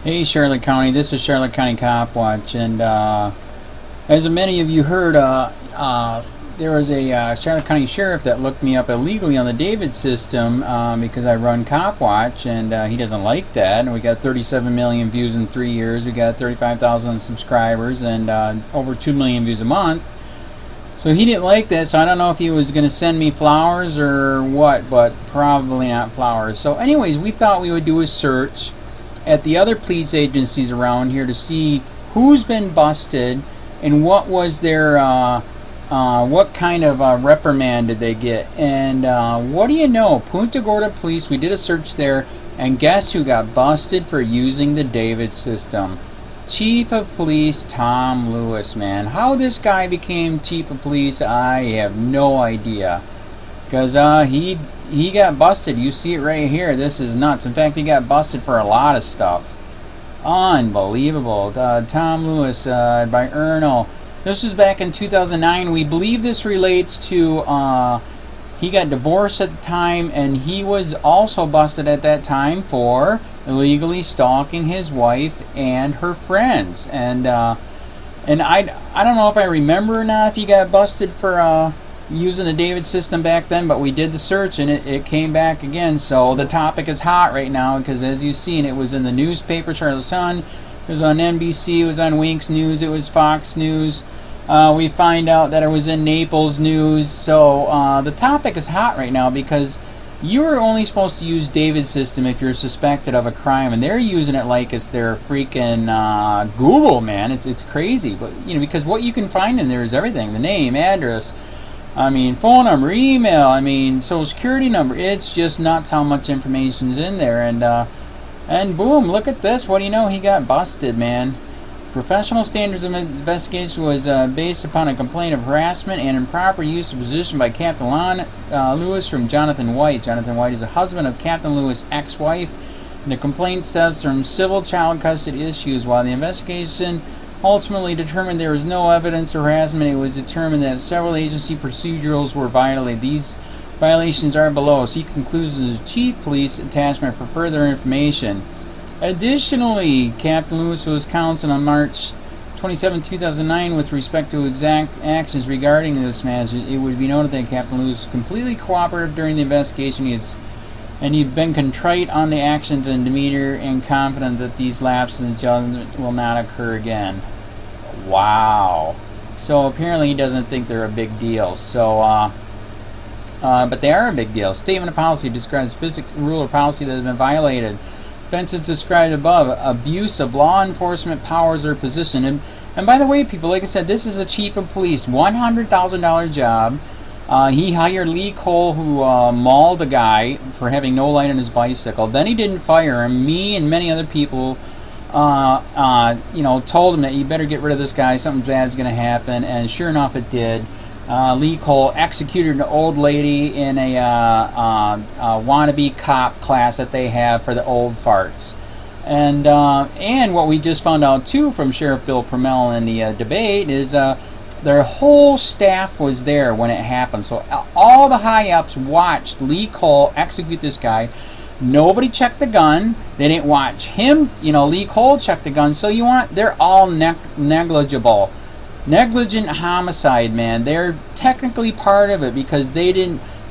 Hey Charlotte County, this is Charlotte County COPWATCH, and as many of you heard, there was a Charlotte County sheriff that looked me up illegally on the David system because I run COPWATCH, and he doesn't like that. And we got 37 million views in 3 years. We got 35,000 subscribers and over 2 million views a month. So he didn't like that, so I don't know if he was going to send me flowers or what, but probably not flowers. So anyways, we thought we would do a search at the other police agencies around here to see who's been busted and what was their what kind of reprimand did they get. And what do you know, Punta Gorda police, we did a search there, and guess who got busted for using the David system? Chief of Police Tom Lewis, man. How this guy became Chief of Police, I have no idea, because he got busted. You see it right here. This is nuts. In fact, he got busted for a lot of stuff. Unbelievable. Tom Lewis by Ernal. This was back in 2009. We believe this relates to he got divorced at the time, and he was also busted at that time for illegally stalking his wife and her friends. And I don't know if I remember or not if he got busted for using the David system back then, but we did the search and it came back again. So the topic is hot right now because, as you've seen, it was in the newspaper, Charlotte Sun, it was on NBC, it was on Winks News, it was Fox News. We find out that it was in Naples News. So the topic is hot right now because you're only supposed to use David's system if you're suspected of a crime, and they're using it like it's their freaking Google, man. It's crazy, but because what you can find in there is everything: the name, address, phone number, email, social security number. It's just nuts how much information's in there. And boom, look at this. What do you know? He got busted, man. Professional standards of investigation was based upon a complaint of harassment and improper use of position by Captain Lon Lewis from Jonathan White. Jonathan White is a husband of Captain Lewis' ex-wife. And the complaint stems from civil child custody issues. While the investigation ultimately determined there was no evidence of harassment, it was determined that several agency procedurals were violated. These violations are below. See conclusions of Chief Police Attachment for further information. Additionally, Captain Lewis was counseled on March 27, 2009 with respect to exact actions regarding this matter. It would be noted that Captain Lewis was completely cooperative during the investigation. He'd been contrite on the actions and demeanor and confident that these lapses in judgment will not occur again. Wow. So apparently he doesn't think they're a big deal. So, but they are a big deal. Statement of policy describes specific rule or policy that has been violated. Offenses described above: abuse of law enforcement powers or position. And by the way, people, like I said, this is a chief of police, $100,000 job. He hired Lee Cole, who mauled a guy for having no light on his bicycle. Then he didn't fire him. Me and many other people, told him that you better get rid of this guy. Something bad's going to happen. And sure enough, it did. Lee Cole executed an old lady in a wannabe cop class that they have for the old farts. And what we just found out too from Sheriff Bill PRUMMELL in the debate is their whole staff was there when it happened. So all the high-ups watched Lee Cole execute this guy. Nobody checked the gun. They didn't watch him. Lee Cole checked the gun. So they're all negligible. Negligent homicide, man. They're technically part of it because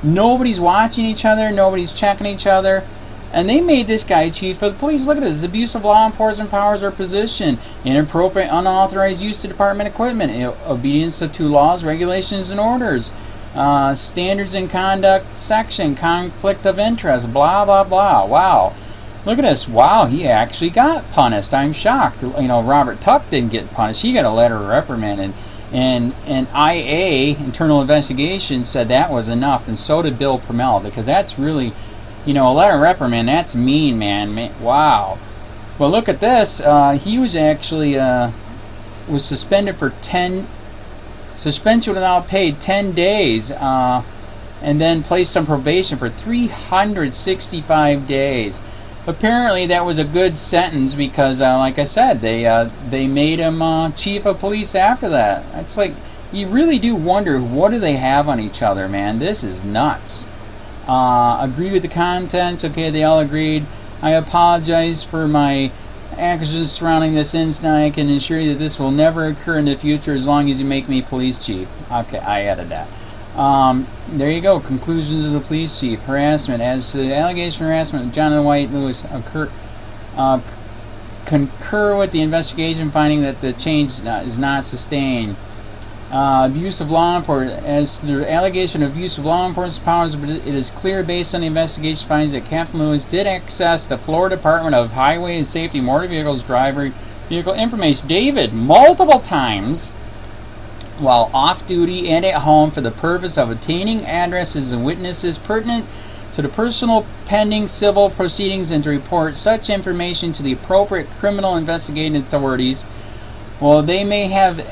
nobody's watching each other, nobody's checking each other, and they made this guy chief of the police. Look at this: abuse of law enforcement powers or position, inappropriate unauthorized use of department equipment, obedience to laws, regulations, and orders, standards and conduct section, conflict of interest, blah blah blah. Wow. Look at this. Wow, he actually got punished. I'm shocked. Robert Tuck didn't get punished. He got a letter of reprimand. And IA, Internal Investigation, said that was enough. And so did Bill PRUMMELL, because that's really, a letter of reprimand, that's mean, man. Wow. Well, look at this. He was actually was suspended for suspension without pay, 10 days. And then placed on probation for 365 days. Apparently that was a good sentence because, like I said, they made him chief of police after that. It's like, you really do wonder, what do they have on each other, man? This is nuts. Agree with the contents. Okay, they all agreed. I apologize for my actions surrounding this incident. I can assure you that this will never occur in the future as long as you make me police chief. Okay, I added that. There you go. Conclusions of the police chief. Harassment. As to the allegation of harassment, John and White Lewis concur with the investigation, finding that the change is not sustained. Abuse of law enforcement. As to the allegation of abuse of law enforcement powers, it is clear based on the investigation findings that Captain Lewis did access the Florida Department of Highway and Safety Motor Vehicles driver vehicle information, David, multiple times while off duty and at home for the purpose of obtaining addresses and witnesses pertinent to the personal pending civil proceedings and to report such information to the appropriate criminal investigating authorities. Well, they may have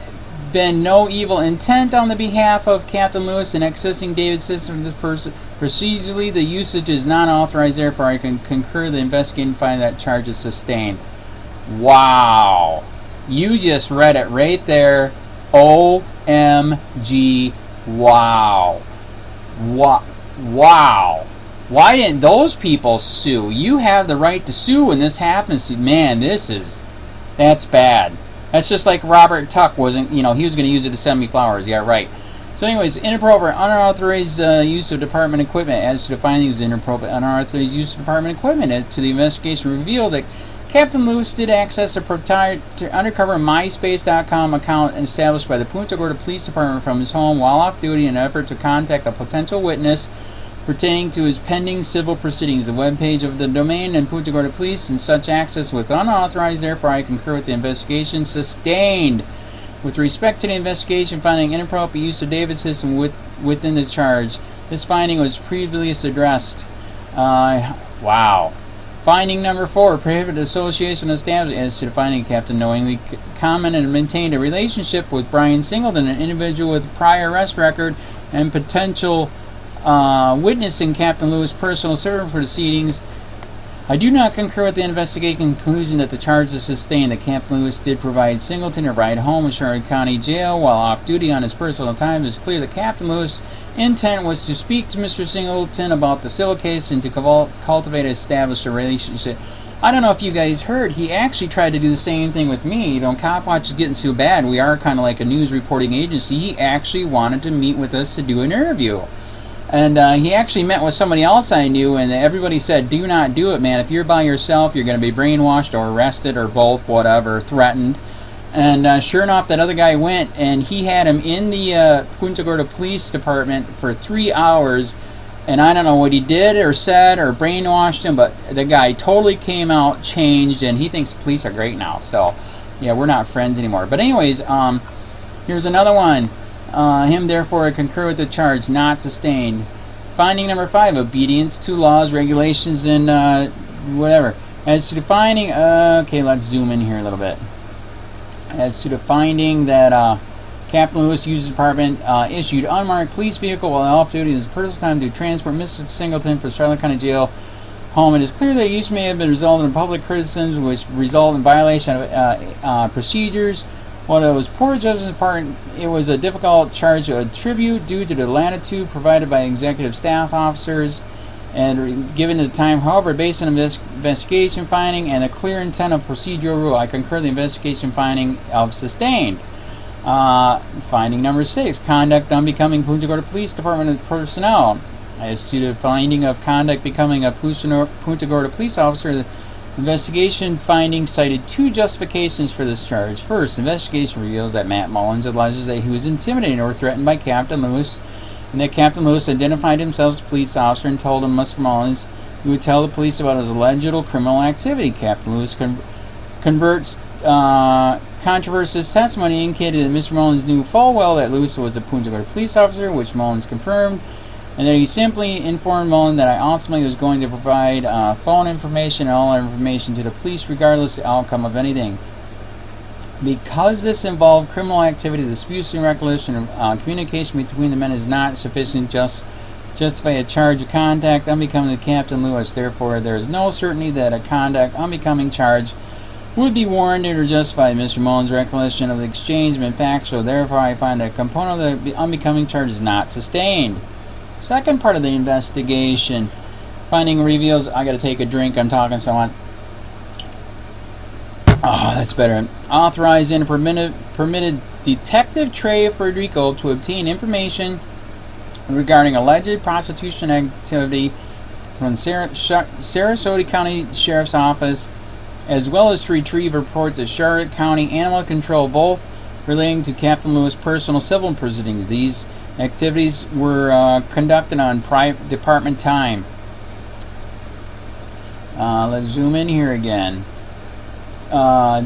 been no evil intent on the behalf of Captain Lewis in accessing David's system of this person. Procedurally, the usage is not authorized, therefore I can concur the investigating find that charge is sustained. Wow. You just read it right there. OMG. Wow. Wow. Why didn't those people sue? You have the right to sue when this happens. Man, that's bad. That's just like Robert Tuck wasn't, he was going to use it to send me flowers. Yeah, right. So anyways, inappropriate, unauthorized use of department equipment. As to the findings of inappropriate, unauthorized use of department equipment, to the investigation revealed that Captain Lewis did access a proprietary undercover MySpace.com account established by the Punta Gorda Police Department from his home while off duty in an effort to contact a potential witness pertaining to his pending civil proceedings. The webpage of the domain and Punta Gorda Police and such access was unauthorized, therefore I concur with the investigation sustained. With respect to the investigation finding inappropriate use of David's system within the charge, this finding was previously addressed. Wow. Finding number 4, prohibited association established. As to the finding, Captain knowingly commented and maintained a relationship with Brian Singleton, an individual with a prior arrest record and potential witnessing Captain Lewis' personal civil proceedings. I do not concur with the investigation conclusion that the charge is sustained. That Captain Lewis did provide Singleton a ride home in Sherwood County Jail while off duty on his personal time. It is clear that Captain Lewis' intent was to speak to Mr. Singleton about the civil case and to cultivate and establish a relationship. I don't know if you guys heard, he actually tried to do the same thing with me. COPWATCH is getting so bad. We are kind of like a news reporting agency. He actually wanted to meet with us to do an interview. And he actually met with somebody else I knew, and everybody said, do not do it, man. If you're by yourself, you're going to be brainwashed or arrested or both, whatever, threatened. And sure enough, that other guy went, and he had him in the Punta Gorda Police Department for 3 hours. And I don't know what he did or said or brainwashed him, but the guy totally came out, changed, and he thinks police are great now. So, yeah, we're not friends anymore. But anyways, here's another one. Him, therefore, concur with the charge, not sustained. Finding number 5, obedience to laws, regulations, and whatever. As to the finding, okay, let's zoom in here a little bit. As to the finding that Captain Lewis used the department issued unmarked police vehicle while off duty in his personal time to transport Mr. Singleton from Charlotte County Jail home. It is clear that use may have been resulted in public criticism, which result in violation of procedures. While it was poor judgment part, it was a difficult charge to attribute due to the latitude provided by executive staff officers and given the time. However, based on the investigation finding and a clear intent of procedural rule, I concur the investigation finding of sustained. Finding number 6, conduct unbecoming Punta Gorda Police Department personnel. As to the finding of conduct becoming a Punta Gorda police officer, the investigation findings cited 2 justifications for this charge. First, investigation reveals that Matt Mullins alleges that he was intimidated or threatened by Captain Lewis, and that Captain Lewis identified himself as a police officer and told him Mr. Mullins he would tell the police about his alleged criminal activity. Captain Lewis controversial testimony indicated that Mr. Mullins knew full well that Lewis was a Punta Gorda police officer, which Mullins confirmed, and that he simply informed Mullins that I ultimately was going to provide phone information and all that information to the police regardless of the outcome of anything. Because this involved criminal activity, the disputes and recollection of communication between the men is not sufficient justify a charge of conduct unbecoming to Captain Lewis. Therefore, there is no certainty that a conduct unbecoming charge would be warranted or justified. Mr. Mullins' recollection of the exchange has been factual. Therefore, I find that a component of the unbecoming charge is not sustained. Second part of the investigation. Finding reveals, I gotta take a drink, I'm talking so on. Oh, that's better. Authorized and permitted Detective Trey Federico to obtain information regarding alleged prostitution activity from Sarasota County Sheriff's Office, as well as to retrieve reports of Charlotte County Animal Control, both relating to Captain Lewis' personal civil proceedings. These activities were conducted on private department time. Let's zoom in here again.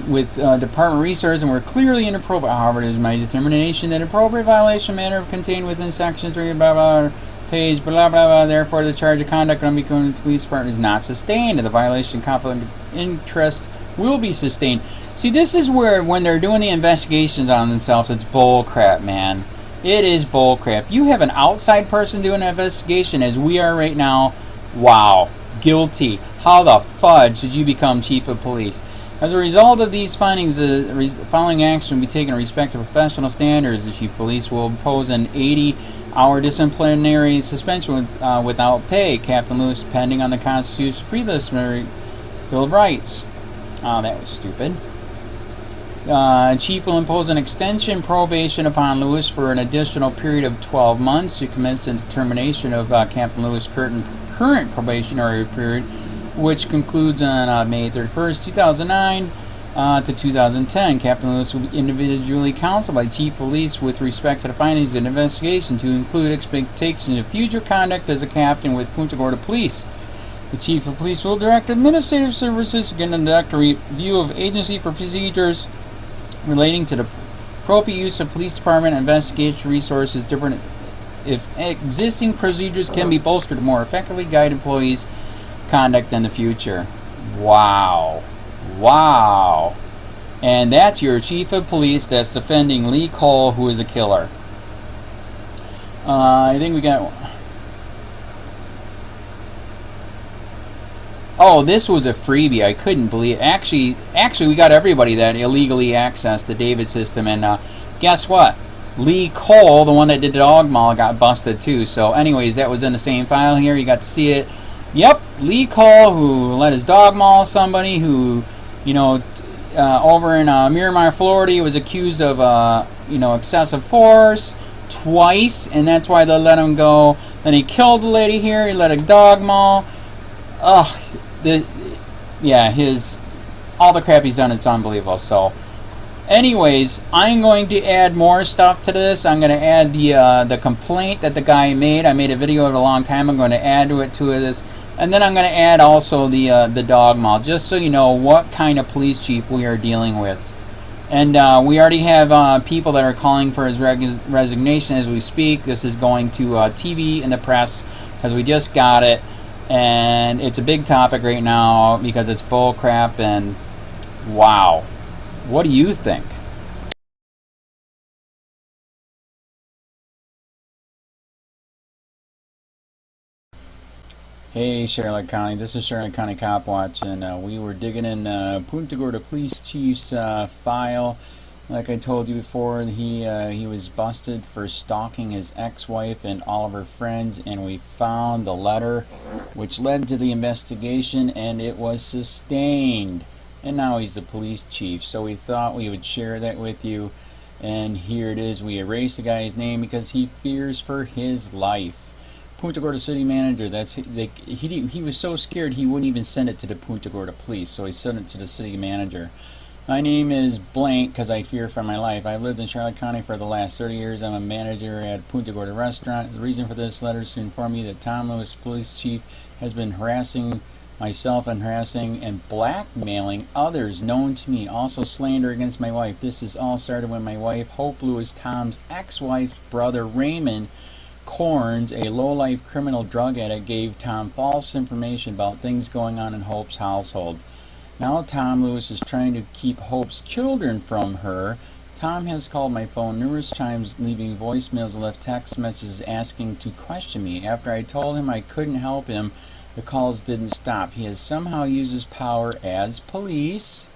With department resources and were clearly inappropriate. However, it is my determination that appropriate violation matter contained within section 3 blah blah page blah blah blah. Therefore, the charge of conduct on becoming the police department is not sustained, and the violation of conflict of interest will be sustained. See, this is where when they're doing the investigations on themselves, it's bull crap, man. It is bull crap. You have an outside person doing an investigation, as we are right now. Wow, guilty. How the fudge did you become chief of police? As a result of these findings, the following action will be taken in respect to professional standards. The chief of police will impose an 80-hour disciplinary suspension without pay. Captain Lewis, pending on the Constitution Pre-Listener Bill of Rights. Oh, that was stupid. Chief will impose an extension probation upon Lewis for an additional period of 12 months to commence the determination of Captain Lewis' current probationary period, which concludes on May 31st, 2009 to 2010. Captain Lewis will be individually counseled by Chief of Police with respect to the findings of the investigation to include expectations of future conduct as a captain with Punta Gorda Police. The Chief of Police will direct administrative services to conduct a review of agency procedures relating to the appropriate use of police department investigation resources, different if existing procedures can be bolstered to more effectively guide employees' conduct in the future. Wow. Wow. And that's your chief of police that's defending Lee Cole, who is a killer. I think we got... Oh, this was a freebie. I couldn't believe it. Actually, we got everybody that illegally accessed the David system. And guess what? Lee Cole, the one that did the dog mall, got busted too. So anyways, that was in the same file here. You got to see it. Yep, Lee Cole, who let his dog maul somebody who, over in Miramar, Florida, was accused of, excessive force twice, and that's why they let him go. Then he killed the lady here. He let a dog maul. Ugh, all the crap he's done, it's unbelievable. So, anyways, I'm going to add more stuff to this. I'm going to add the complaint that the guy made. I made a video of it a long time. I'm going to add to this. And then I'm going to add also the dog maul, just so you know what kind of police chief we are dealing with. And we already have people that are calling for his resignation as we speak. This is going to TV and the press because we just got it. And it's a big topic right now because it's bull crap. And wow. What do you think? Hey Charlotte County, this is Charlotte County COPWATCH, and we were digging in Punta Gorda Police Chief's file. Like I told you before, he was busted for stalking his ex-wife and all of her friends, and we found the letter which led to the investigation, and it was sustained. And now he's the police chief, so we thought we would share that with you. And here it is. We erased the guy's name because he fears for his life. Punta Gorda city manager, he was so scared he wouldn't even send it to the Punta Gorda police, so he sent it to the city manager. My name is blank because I fear for my life. I've lived in Charlotte County for the last 30 years. I'm a manager at Punta Gorda restaurant. The reason for this letter is to inform you that Tom Lewis, police chief, has been harassing myself and harassing and blackmailing others known to me. Also slander against my wife. This is all started when my wife, Hope Lewis, Tom's ex-wife's brother, Raymond Corns, a low-life criminal drug addict, gave Tom false information about things going on in Hope's household. Now Tom Lewis is trying to keep Hope's children from her. Tom has called my phone numerous times, leaving voicemails and left text messages asking to question me. After I told him I couldn't help him, the calls didn't stop. He has somehow used his power as police.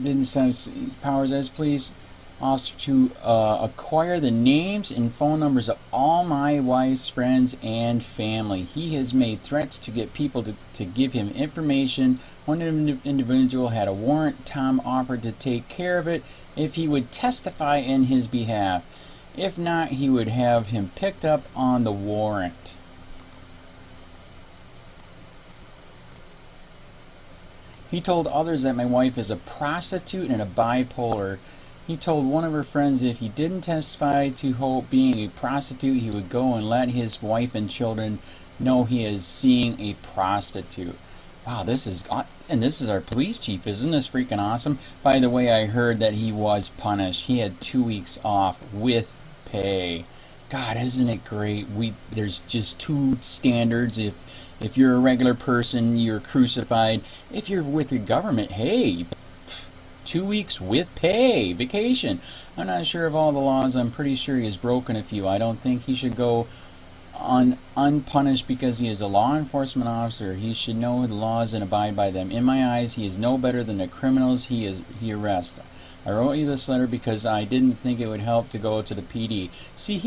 Didn't stop powers as police officer to acquire the names and phone numbers of all my wife's friends and family. He has made threats to get people to give him information. One individual had a warrant. Tom offered to take care of it if he would testify in his behalf. If not, he would have him picked up on the warrant. He told others that my wife is a prostitute and a bipolar. He told one of her friends if he didn't testify to Hope being a prostitute, he would go and let his wife and children know he is seeing a prostitute. Wow, this is our police chief. Isn't this freaking awesome? By the way, I heard that he was punished. He had 2 weeks off with pay. God, isn't it great? There's just two standards. If you're a regular person, you're crucified. If you're with the government, hey, 2 weeks with pay, vacation. I'm not sure of all the laws. I'm pretty sure he has broken a few. I don't think he should go unpunished because he is a law enforcement officer. He should know the laws and abide by them. In my eyes, he is no better than the criminals he arrests. I wrote you this letter because I didn't think it would help to go to the PD. See,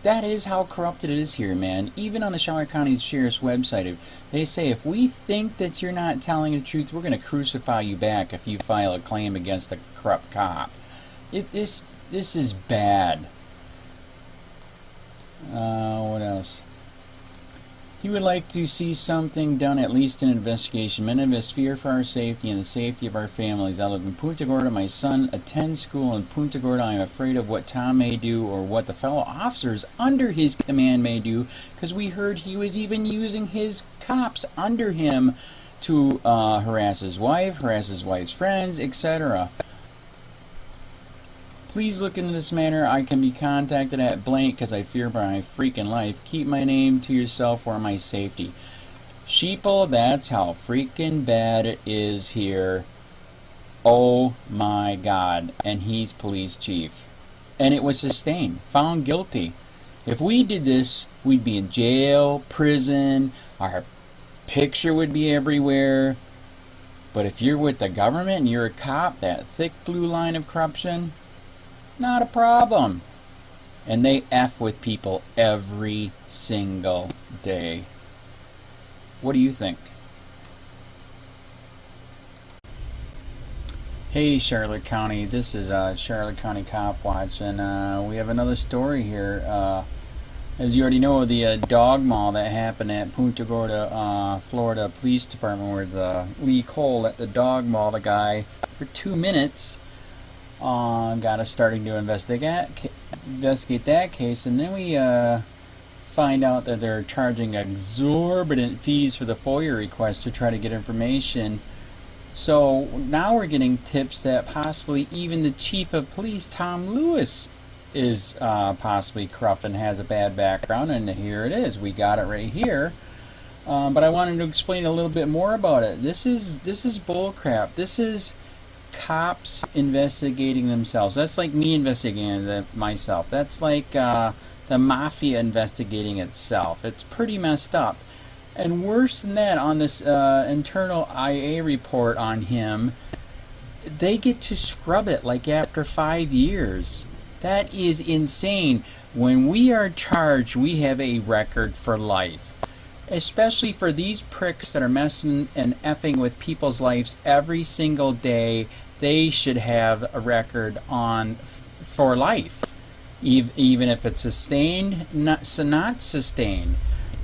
that is how corrupted it is here, man. Even on the Charlotte County Sheriff's website, they say if we think that you're not telling the truth, we're going to crucify you back if you file a claim against a corrupt cop. This is bad. What else? He would like to see something done, at least an investigation. Many of us fear for our safety and the safety of our families. I live in Punta Gorda. My son attends school in Punta Gorda. I am afraid of what Tom may do or what the fellow officers under his command may do, because we heard he was even using his cops under him to harass his wife's friends, etc. Please look into this matter. I can be contacted at blank because I fear for my freaking life. Keep my name to yourself for my safety. Sheeple, that's how freaking bad it is here. Oh my God. And he's police chief. And it was sustained. Found guilty. If we did this, we'd be in jail, prison, our picture would be everywhere. But if you're with the government and you're a cop, that thick blue line of corruption, not a problem. And they F with people every single day. What do you think? Hey Charlotte County, this is Charlotte County Cop Watch, and we have another story here. As you already know, the dog maul that happened at Punta Gorda, Florida Police Department, where the Lee Cole let the dog maul the guy for 2 minutes. Got us starting to investigate that case, and then we find out that they're charging exorbitant fees for the FOIA request to try to get information. So now we're getting tips that possibly even the chief of police, Tom Lewis, is possibly corrupt and has a bad background, and here it is. We got it right here. But I wanted to explain a little bit more about it. This is bullcrap. This is cops investigating themselves. That's like me investigating myself. That's like the mafia investigating itself. It's pretty messed up. And worse than that, on this internal IA report on him, they get to scrub it like after 5 years. That is insane. When we are charged, we have a record for life. Especially for these pricks that are messing and effing with people's lives every single day, they should have a record on for life, even if it's sustained, not sustained.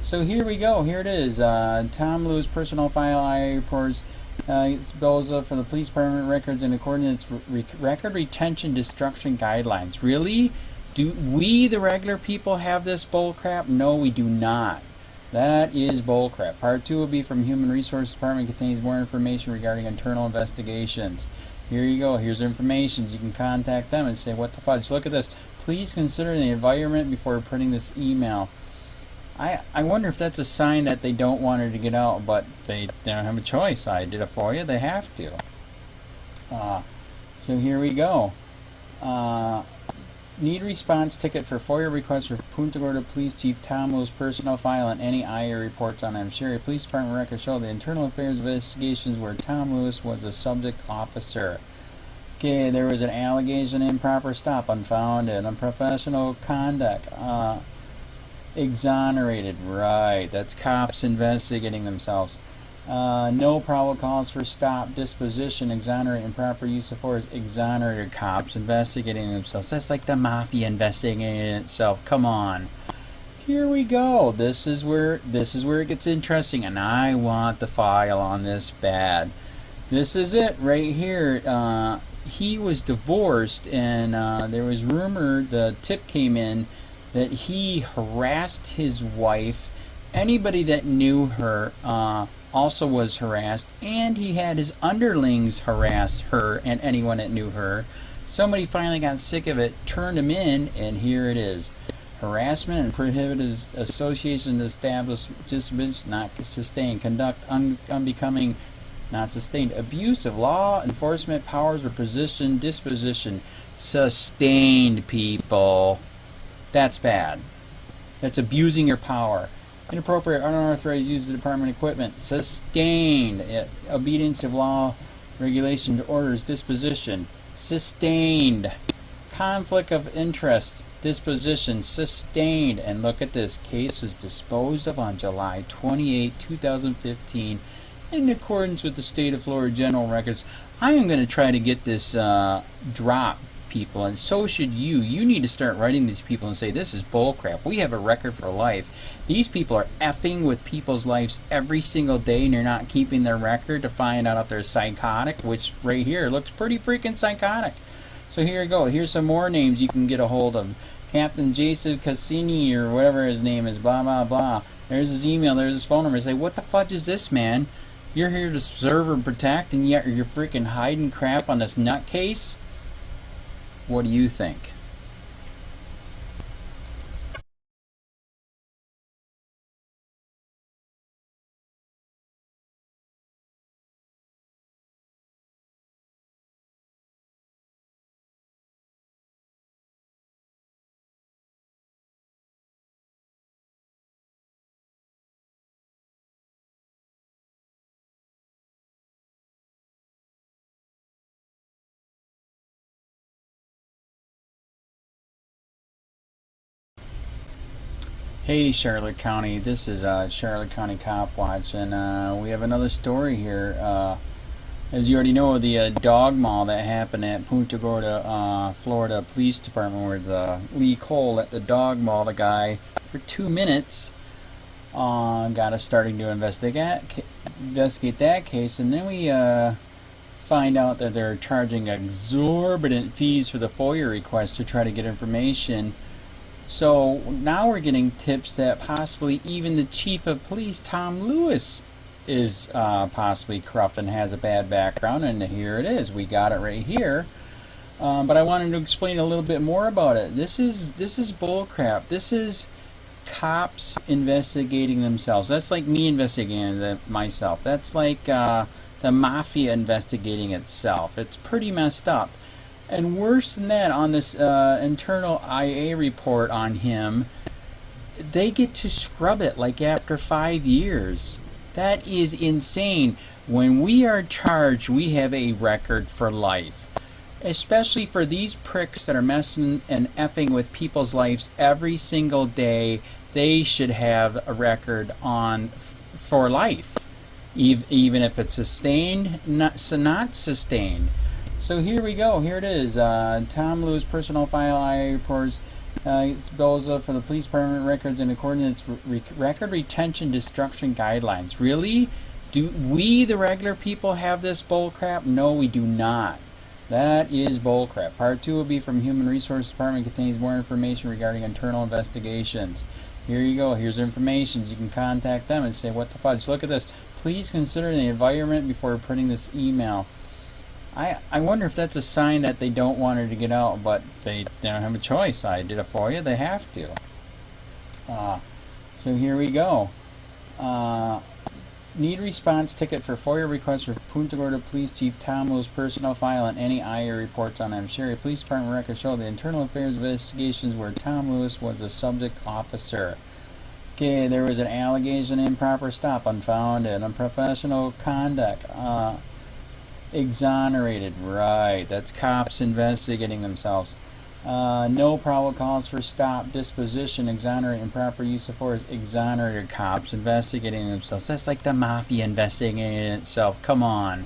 So here we go. Here it is. Tom Lewis personnel file IA reports. Boza for the police department records in accordance with record retention destruction guidelines. Really? Do we, the regular people, have this bullcrap? No, we do not. That is bullcrap. Part 2 will be from Human Resources Department. Contains more information regarding internal investigations. Here you go. Here's information. You can contact them and say, what the fudge? Look at this. Please consider the environment before printing this email. I wonder if that's a sign that they don't want her to get out, but they don't have a choice. I did it for you. They have to. So here we go. Need response ticket for FOIA request for Punta Gorda Police Chief Tom Lewis personnel file and any IA reports on him. Sherry Police Department records show the internal affairs investigations where Tom Lewis was a subject officer. Okay, there was an allegation of improper stop, unfounded, unprofessional conduct, exonerated. Right, that's cops investigating themselves. No probable cause for stop, disposition, exonerate, improper use of force, exonerated. Cops investigating themselves. That's like the mafia investigating itself. Come on. Here we go. This is where it gets interesting, and I want the file on this bad. This is it right here. He was divorced, and there was rumor, the tip came in, that he harassed his wife. Anybody that knew her also was harassed, and he had his underlings harass her and anyone that knew her. Somebody finally got sick of it, turned him in, and here it is. Harassment and prohibited association established, disability not sustained, conduct unbecoming, not sustained, abuse of law enforcement powers or position, disposition, sustained. People, that's bad. That's abusing your power. Inappropriate, unauthorized use of department equipment, sustained. Obedience of law, regulation, orders, disposition, sustained. Conflict of interest, disposition, sustained. And look at this. Case was disposed of on July 28, 2015 in accordance with the state of Florida general records. I am going to try to get this drop, people, and so should you. You need to start writing these people and say, this is bullcrap. We have a record for life. These people are effing with people's lives every single day, and they're not keeping their record to find out if they're psychotic, which right here looks pretty freaking psychotic. So here you go. Here's some more names you can get a hold of. Captain Jason Cassini, or whatever his name is, blah, blah, blah. There's his email. There's his phone number. Say, what the fudge is this, man? You're here to serve and protect, and yet you're freaking hiding crap on this nutcase? What do you think? Hey Charlotte County, this is Charlotte County COPWATCH, and we have another story here. As you already know, the dog maul that happened at Punta Gorda, Florida Police Department, where the Lee Cole let the dog maul the guy for 2 minutes, got us starting to investigate that case, and then we find out that they're charging exorbitant fees for the FOIA request to try to get information. So now we're getting tips that possibly even the chief of police, Tom Lewis, is possibly corrupt and has a bad background, and here it is. We got it right here. But I wanted to explain a little bit more about it. This is bullcrap. This is cops investigating themselves. That's like me investigating myself. That's like the mafia investigating itself. It's pretty messed up. And worse than that, on this internal IA report on him, they get to scrub it like after 5 years. That is insane. When we are charged, we have a record for life. Especially for these pricks that are messing and effing with people's lives every single day, they should have a record on for life. Even if it's sustained, not sustained. So here we go. Here it is. Tom Lewis personal file IA reports. Boza for the police department records in accordance with record retention destruction guidelines. Really? Do we, the regular people, have this bullcrap? No, we do not. That is bullcrap. Part 2 will be from Human Resources Department. Contains more information regarding internal investigations. Here you go. Here's information. You can contact them and say, what the fudge? Look at this. Please consider the environment before printing this email. I wonder if that's a sign that they don't want her to get out, but they don't have a choice. I did it for you. They have to. So here we go. Need response ticket for FOIA request for Punta Gorda Police Chief Tom Lewis personnel file and any IA reports on him. Sherry Police Department records show the internal affairs investigations where Tom Lewis was a subject officer. Okay, there was an allegation of improper stop, unfounded, unprofessional conduct, Exonerated, right. That's cops investigating themselves. No probable cause for stop, disposition, exonerate, improper use of force, exonerated, cops investigating themselves. That's like the mafia investigating itself. Come on.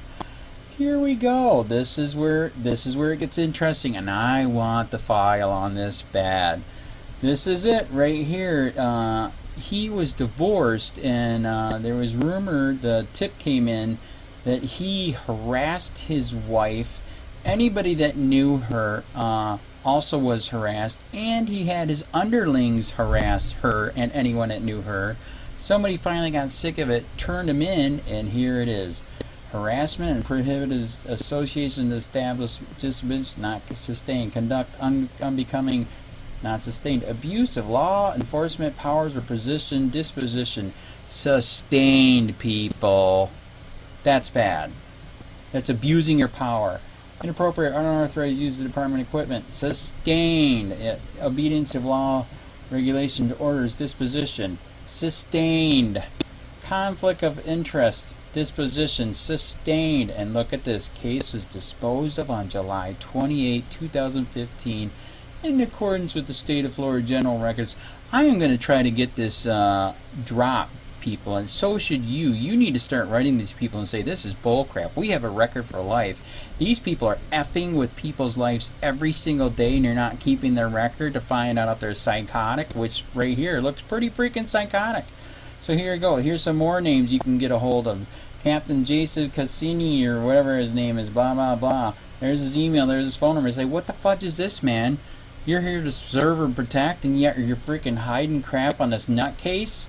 Here we go. This is where it gets interesting, and I want the file on this bad. This is it right here. He was divorced, and there was rumor, the tip came in, that he harassed his wife. Anybody that knew her also was harassed, and he had his underlings harass her and anyone that knew her. Somebody finally got sick of it, turned him in, and here it is. Harassment and prohibited association established disability not sustained. Conduct unbecoming not sustained. Abuse of law enforcement powers or position disposition sustained, people. That's bad. That's abusing your power. Inappropriate, unauthorized use of department equipment. Sustained. Obedience of law, regulation, orders, disposition. Sustained. Conflict of interest, disposition. Sustained. And look at this. Case was disposed of on July 28, 2015 in accordance with the state of Florida general records. I am going to try to get this dropped, people, and so should you. You need to start writing these people and say, this is bullcrap. We have a record for life. These people are effing with people's lives every single day, and you're not keeping their record to find out if they're psychotic, which right here looks pretty freaking psychotic. So here you go. Here's some more names you can get a hold of. Captain Jason Cassini, or whatever his name is, blah, blah, blah. There's his email. There's his phone number. Say, what the fudge is this, man? You're here to serve and protect, and yet you're freaking hiding crap on this nutcase?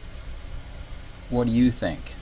What do you think?